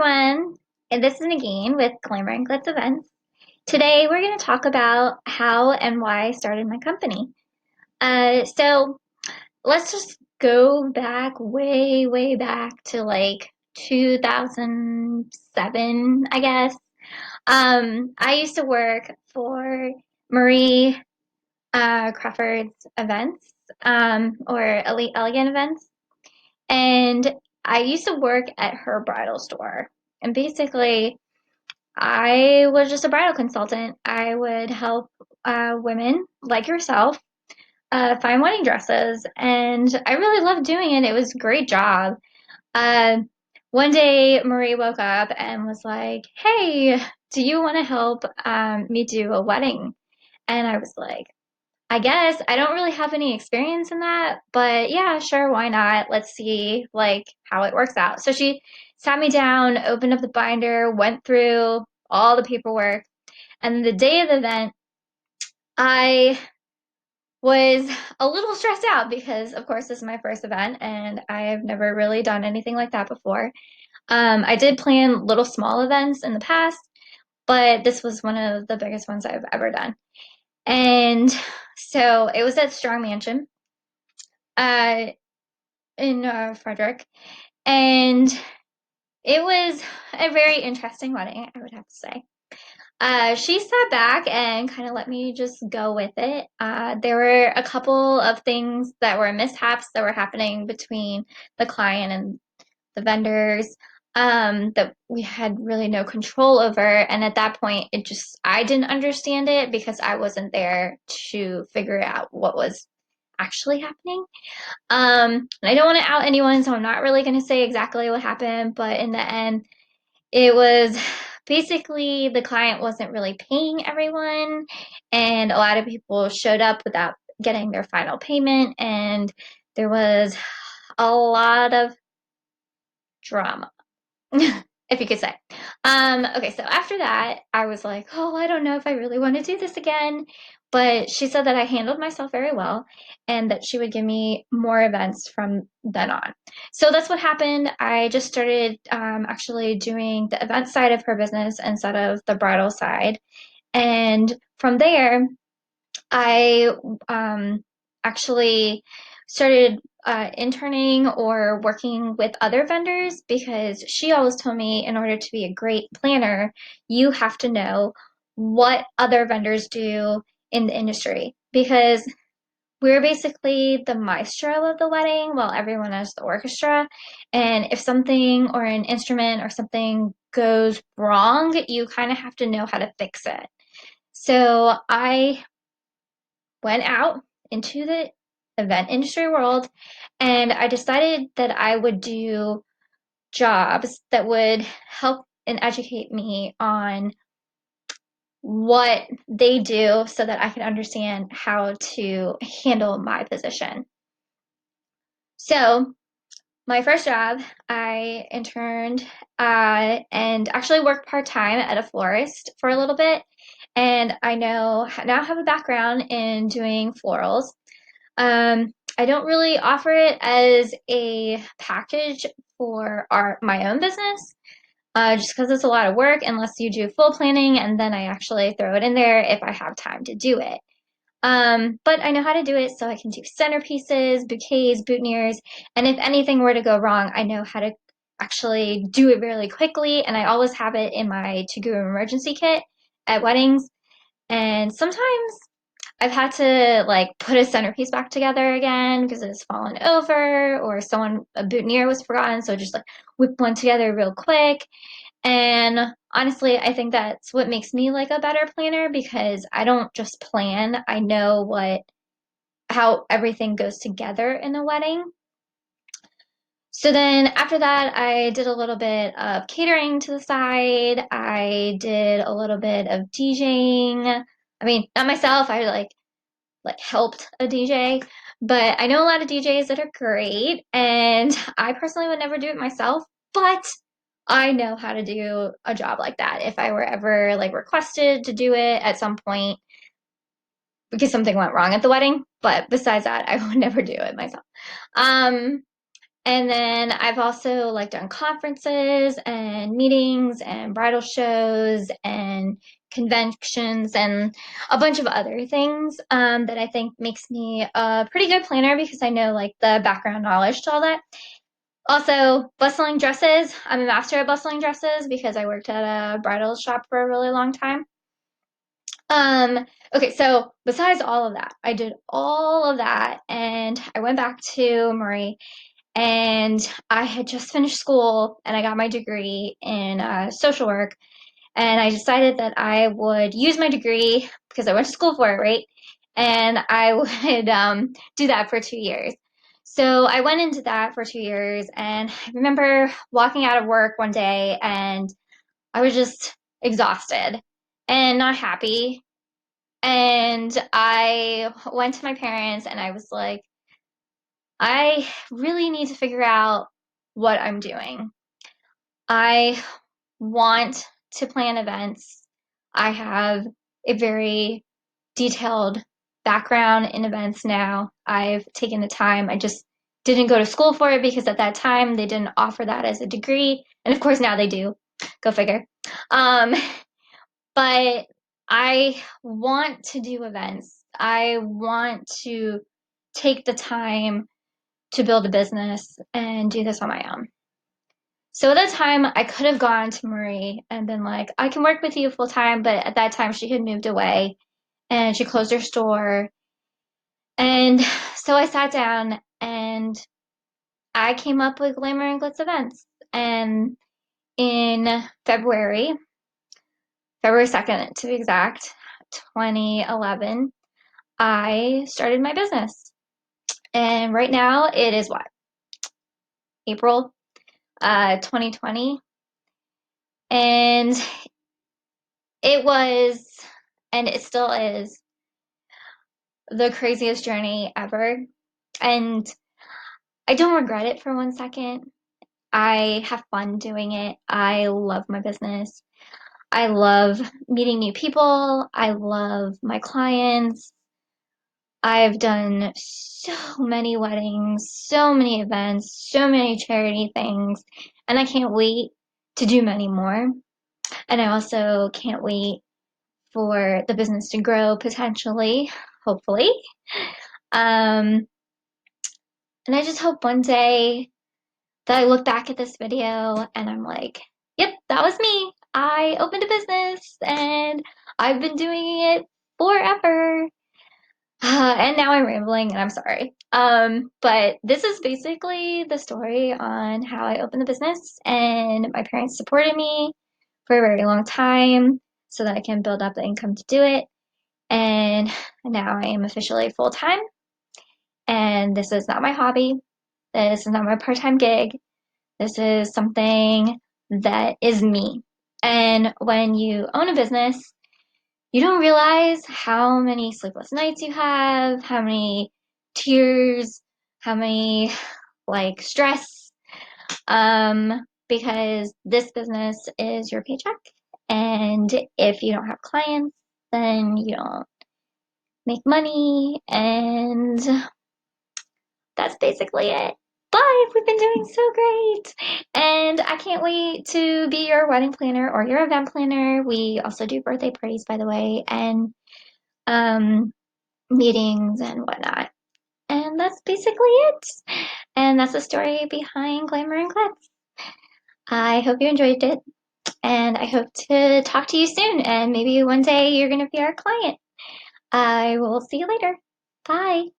everyone, and this is Nagin with Glamour and Glitz Events. Today we're going to talk about how and why I started my company. So let's just go back way, way back to like 2007, I guess. I used to work for Marie Crawford's events, or Elite Elegant events. And I used to work at her bridal store. And basically, I was just a bridal consultant. I would help women like yourself find wedding dresses. And I really loved doing it. It was a great job. Uh, One day, Marie woke up and was like, "Hey, do you want to help me do a wedding?" And I was like, I guess I don't really have any experience in that, but yeah, sure, why not? Let's see like how it works out. So she sat me down, opened up the binder, went through all the paperwork, and the day of the event, I was a little stressed out because of course this is my first event and I've never really done anything like that before. I did plan little small events in the past, but this was one of the biggest ones I've ever done. And so it was at Strong Mansion. Uh, in Frederick, and it was a very interesting wedding, I would have to say. She sat back and kind of let me just go with it. There were a couple of things that were mishaps that were happening between the client and the vendors that we had really no control over. And at that point, I didn't understand it because I wasn't there to figure out what was actually happening. And I don't want to out anyone, so I'm not really going to say exactly what happened, but in the end, it was basically the client wasn't really paying everyone, and a lot of people showed up without getting their final payment, and there was a lot of drama. If you could say. Okay, so after that, I was like, oh, I don't know if I really want to do this again. But she said that I handled myself very well and that she would give me more events from then on. So that's what happened. I just started actually doing the event side of her business instead of the bridal side. And from there, I actually started interning or working with other vendors because she always told me in order to be a great planner, you have to know what other vendors do in the industry because we're basically the maestro of the wedding while everyone is the orchestra. And if something or an instrument or something goes wrong, you kind of have to know how to fix it. So I went out into the event industry world and I decided that I would do jobs that would help and educate me on what they do so that I can understand how to handle my position. So, my first job, I interned and actually worked part time at a florist for a little bit. And I now have a background in doing florals. I don't really offer it as a package for my own business, just because it's a lot of work unless you do full planning, and then I actually throw it in there if I have time to do it. But I know how to do it, so I can do centerpieces, bouquets, boutonnieres, and if anything were to go wrong, I know how to actually do it really quickly, and I always have it in my to-go emergency kit at weddings. And sometimes I've had to like put a centerpiece back together again because it's fallen over or a boutonniere was forgotten. So just like whip one together real quick. And honestly, I think that's what makes me like a better planner because I don't just plan. I know how everything goes together in a wedding. So then after that, I did a little bit of catering to the side. I did a little bit of DJing. I mean, not myself. I like helped a DJ, but I know a lot of DJs that are great, and I personally would never do it myself, but I know how to do a job like that if I were ever like requested to do it at some point because something went wrong at the wedding. But besides that, I would never do it myself. Um, And then I've also like done conferences and meetings and bridal shows and conventions and a bunch of other things that I think makes me a pretty good planner because I know like the background knowledge to all that. Also, bustling dresses. I'm a master at bustling dresses because I worked at a bridal shop for a really long time. Okay, so besides all of that, I did all of that and I went back to Murray and I had just finished school and I got my degree in social work. And I decided that I would use my degree because I went to school for it, right? And I would do that for 2 years. So I went into that for 2 years. And I remember walking out of work one day and I was just exhausted and not happy. And I went to my parents and I was like, I really need to figure out what I'm doing. I want to plan events. I have a very detailed background in events now. I've taken the time. I just didn't go to school for it because at that time they didn't offer that as a degree. And of course now they do. Go figure. Um, but I want to do events. I want to take the time to build a business and do this on my own. So at that time, I could have gone to Marie and been like, I can work with you full time. But at that time, she had moved away and she closed her store. And so I sat down and I came up with Glamour and Glitz events. And in February 2nd to be exact, 2011, I started my business. And right now it is what? April 2020. And it was, and it still is, the craziest journey ever. And I don't regret it for 1 second. I have fun doing it. I love my business. I love meeting new people. I love my clients. I've done so many weddings, so many events, so many charity things, and I can't wait to do many more. And I also can't wait for the business to grow potentially, hopefully. Um, and I just hope one day that I look back at this video and I'm like, yep, that was me. I opened a business and I've been doing it forever. And now I'm rambling and I'm sorry. But this is basically the story on how I opened the business and my parents supported me for a very long time so that I can build up the income to do it. And now I am officially full time. And this is not my hobby. This is not my part-time gig. This is something that is me. And when you own a business, you don't realize how many sleepless nights you have, how many tears, how many like stress, because this business is your paycheck. And if you don't have clients, then you don't make money. And that's basically it. But we've been doing so great. And I can't wait to be your wedding planner or your event planner. We also do birthday parties, by the way, and um, meetings and whatnot. And that's basically it. And that's the story behind Glamour and Glitz. I hope you enjoyed it. And I hope to talk to you soon. And maybe one day you're going to be our client. I will see you later. Bye.